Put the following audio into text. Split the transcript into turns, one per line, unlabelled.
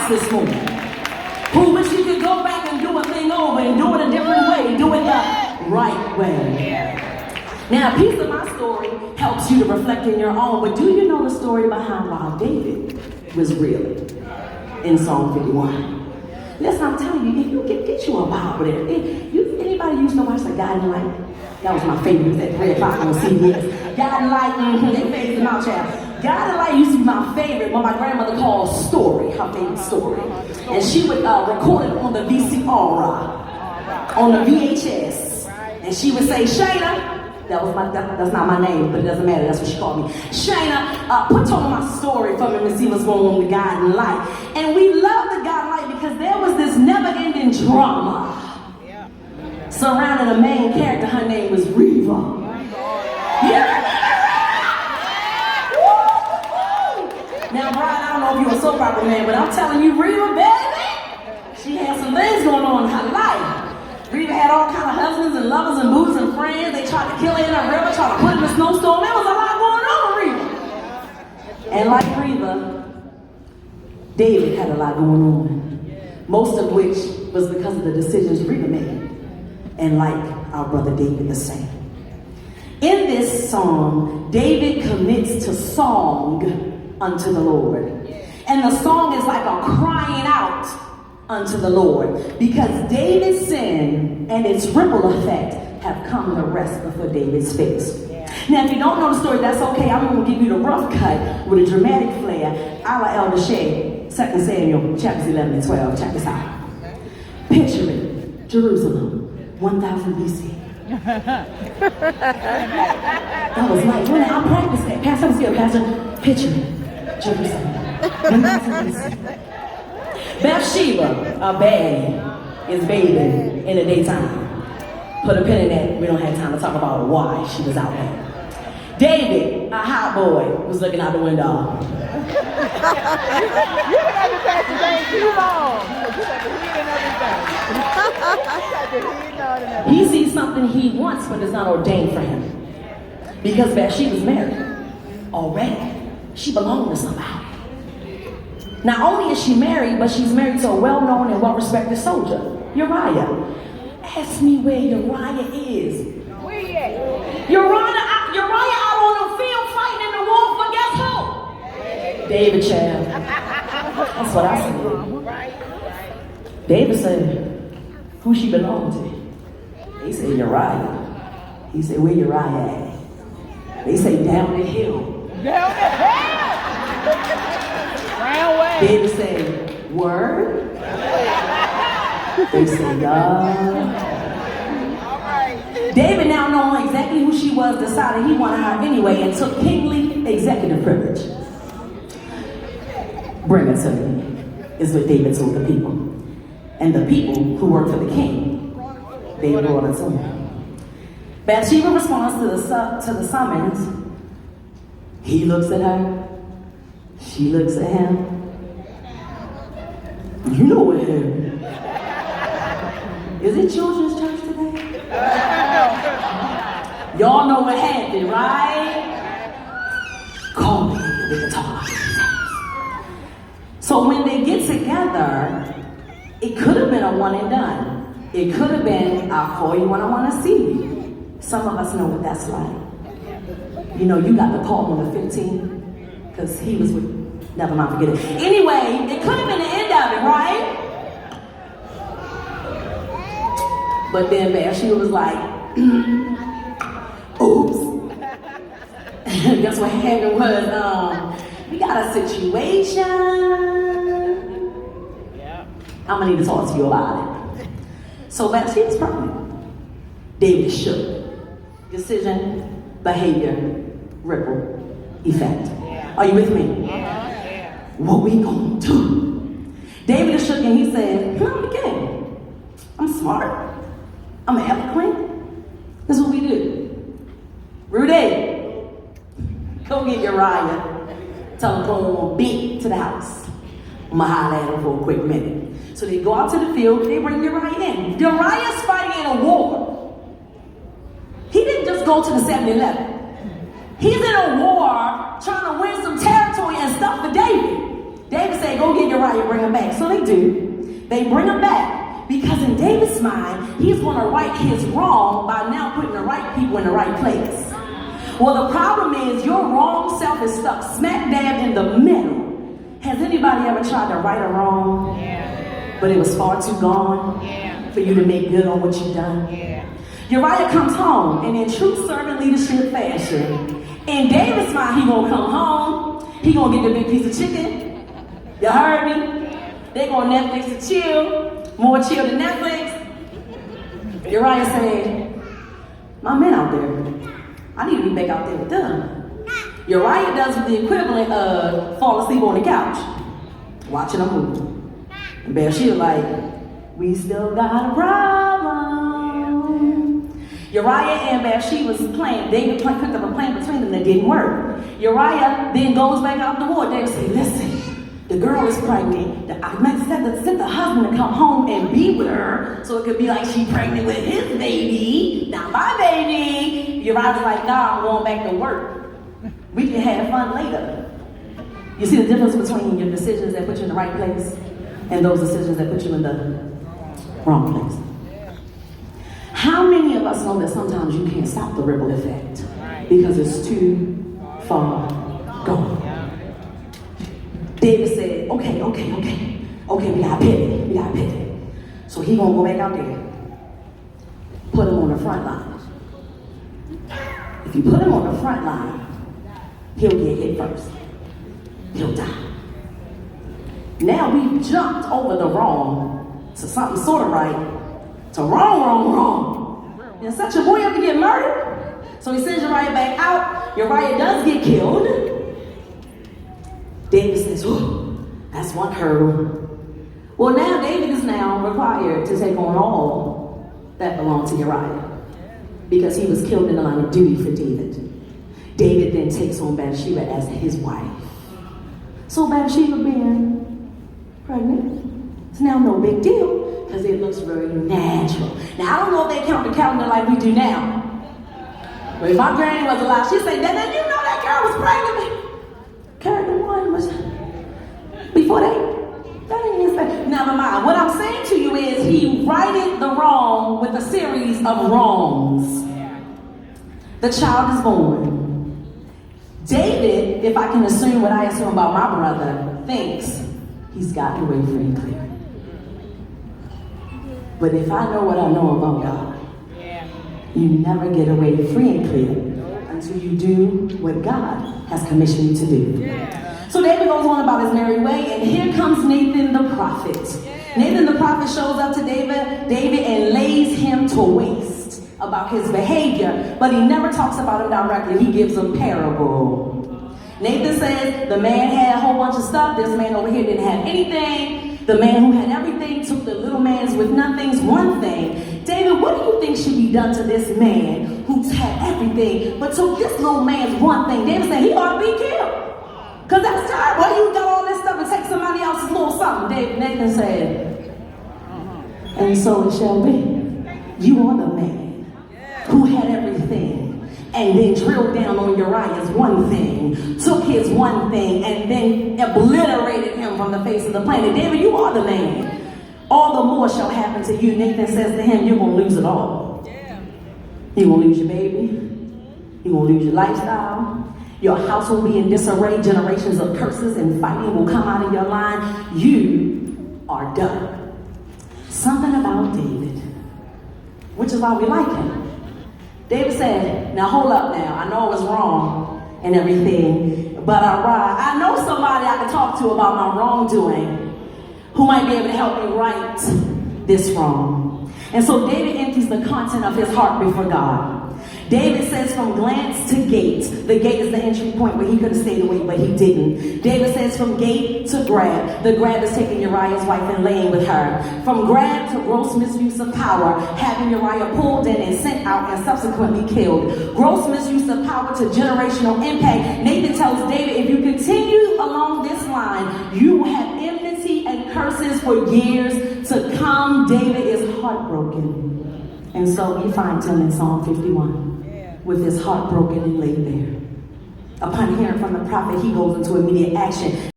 house this morning who wish you could go back and do a thing over and do it a different way, do it the right way. Now, a piece of my story helps you to reflect in your own, but do you know the story behind why David was really in Psalm 51? Listen, I'm telling you, if you get you a Bible there, anybody used to watch The Guiding Light? That was my favorite. It was at 3 o'clock on CBS. Guiding Light, they phased them out, child. Guiding Light used to be my favorite, what my grandmother called story, her favorite story. And she would record it on the VCR, on the VHS. And she would say, Shayna, that's not my name, but it doesn't matter, that's what she called me. Shayna, put on my story for me to see what's going on with the Guiding Light. And we love the Guiding Light because there was this never-ending drama surrounding a main character. Her name was Reva. Yeah. Now, Brian, I don't know if you're a soap opera man, but I'm telling you, Reva, baby, she had some things going on in her life. Reva had all kind of husbands and lovers and booze and friends. They tried to kill her in a river, tried to put her in a snowstorm. There was a lot going on with Reva. And like Reva, David had a lot going on, most of which was because of the decisions Reva made. And like our brother David the same. In this psalm, David commits to song unto the Lord. And the song is like a crying out unto the Lord, because David's sin and its ripple effect have come to rest before David's face. Now, if you don't know the story, that's okay. I'm going to give you the rough cut with a dramatic flair, a la Elder Shay, 2 Samuel chapters 11 and 12. Check this out. Picture it, Jerusalem, 1000 BC. That was like, when I practiced that. Pastor, I'm still, Pastor, picture it, Jerusalem, 1000 BC. Bathsheba, a baddie, is bathing in the daytime. Put a pin in that. We don't have time to talk about why she was out there. David, a hot boy, was looking out the window.
You've been under Pastor James too long. You got the hidden of everything.
He sees something he wants, but it's not ordained for him. Because Bathsheba's married already. She belonged to somebody. Not only is she married, but she's married to a well-known and well-respected soldier, Uriah. Ask me where Uriah is.
Where you at?
Uriah out on the field fighting in the war for guess who? David, child. That's what I said. David said, who she belonged to? They said Uriah. He said, where Uriah at? They say down the hill.
Down the hill! Round way.
David said, word? They said, God. David, now knowing exactly who she was, decided he wanted her anyway and took kingly executive privilege. Bring it to me, is what David told the people. And the people who worked for the king, they brought it to him. Bathsheba responds to the summons. He looks at her. She looks at him. You know what happened. Is it children's church today? Y'all know what happened, right? Call me and we can talk about it. So when they get together, it could have been a one and done. It could have been, I'll call you when I want to see you. Some of us know what that's like. You know, you got the call on the 15th because he was with, never mind, forget it. Anyway, it could have been the end of it, right? But then Bathsheba was like, oops. Guess what happened was, we got a situation. I'm gonna need to talk to you about it. So Bathsheba's pregnant. David shook. Decision, behavior, ripple, effect. Are you with me? What we gonna do? David is shook and he said, again, I'm smart. I'm eloquent. This is what we do. Rudy, go get Uriah. Tell him go beat to the house. I'm gonna holler at him for a quick minute. So they go out to the field, they bring Uriah in. Uriah's fighting in a war. He didn't just go to the 7-Eleven. He's in a war trying to win some territory and stuff for David. David said, go get Uriah. Uriah, bring him back. So they do. They bring him back because in David's mind, he's going to right his wrong by now putting the right people in the right place. Well, the problem is your wrong self is stuck smack dab in the middle. Has anybody ever tried to right a wrong?
Yeah.
But it was far too gone for you to make good on what you've done?
Yeah.
Uriah comes home, and in true servant leadership fashion, in David's mind, he gonna come home, he gonna get the big piece of chicken. You heard me? They gonna Netflix and chill, more chill than Netflix. Uriah said, my men out there, I need to be back out there with them. Uriah does the equivalent of fall asleep on the couch, watching a movie. And Bathsheba like, we still got a problem. Uriah and Bathsheba was playing. David picked up a plan between them that didn't work. Uriah then goes back out the war. David said, listen, the girl is pregnant. I sent the husband to come home and be with her so it could be like she's pregnant with his baby, not my baby. Uriah was like, nah, I'm going back to work. We can have fun later. You see the difference between your decisions that put you in the right place and those decisions that put you in the wrong place. How many of us know that sometimes you can't stop the ripple effect because it's too far gone? David said, okay, we gotta pivot. So he gonna go back out there, put him on the front line. If you put him on the front line, he'll get hit first. He'll die. Now we've jumped over the wrong to something sort of right, to wrong. And set your boy up to get murdered. So he sends Uriah back out. Uriah does get killed. David says, ooh, that's one hurdle. Well, now David is now required to take on all that belonged to Uriah because he was killed in the line of duty for David. David then takes on Bathsheba as his wife. So Bathsheba being pregnant, it's now no big deal because it looks very natural. Now, I don't know if they count the calendar like we do now. But if my granny was alive, she'd say, Dad, you know that girl was pregnant. Carry one was before that ain't his thing. Never mind. What I'm saying to you is he righted the wrong with a series of wrongs. The child is born. David, if I can assume what I assume about my brother, thinks he's gotten away free and clear. But if I know what I know about God, you never get away free and clear until you do what God has commissioned you to do. So David goes on about his merry way, and here comes Nathan the prophet. Nathan the prophet shows up to David and lays him to waste about his behavior, but he never talks about him directly. He gives a parable. Nathan says the man had a whole bunch of stuff. This man over here didn't have anything. The man who had everything took the little man's with nothing's one thing. David, what do you think should be done to this man who's had everything but took this little man's one thing? David said he ought to be killed. Because that's terrible. You got all this stuff and take somebody else's little something. Nathan said, and so it shall be. You are the man who had everything and then drilled down on Uriah's one thing, took his one thing, and then obliterated him from the face of the planet. David, you are the man. All the more shall happen to you. Nathan says to him, you're going to lose it all. You're going to lose your baby. You're going to lose your lifestyle. Your house will be in disarray. Generations of curses and fighting will come out of your line. You are done. Something about David, which is why we like him. David said, now hold up now. I know I was wrong and everything, but I know somebody I can talk to about my wrongdoing who might be able to help me right this wrong. And so David empties the content of his heart before God. David says from glance to gate. The gate is the entry point where he could have stayed away, but he didn't. David says from gate to grab. The grab is taking Uriah's wife and laying with her. From grab to gross misuse of power, having Uriah pulled in and sent out and subsequently killed. Gross misuse of power to generational impact. Nathan tells David, if you continue along this line, you will have enmity and curses for years to come. David is heartbroken. And so he finds him in Psalm 51 with his heart broken and laid there. Upon hearing from the prophet, he goes into immediate action.